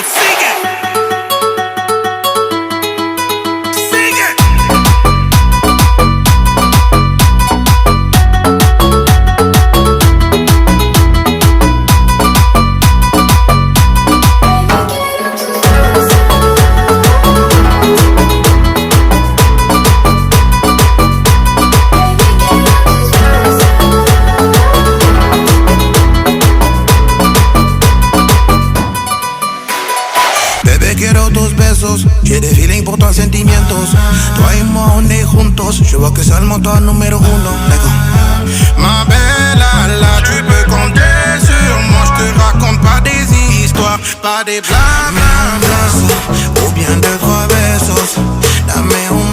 sigue. Sigue. Bebé, quiero tus besos, j'ai des feelings pour toi, sentimientos. Toi et moi, on est juntos. Je vois que c'est le moteur numéro uno. Ma belle, là, tu peux compter sur moi. Je te raconte pas des histoires, pas des blablabla. Ou bien deux, trois besos. Dame un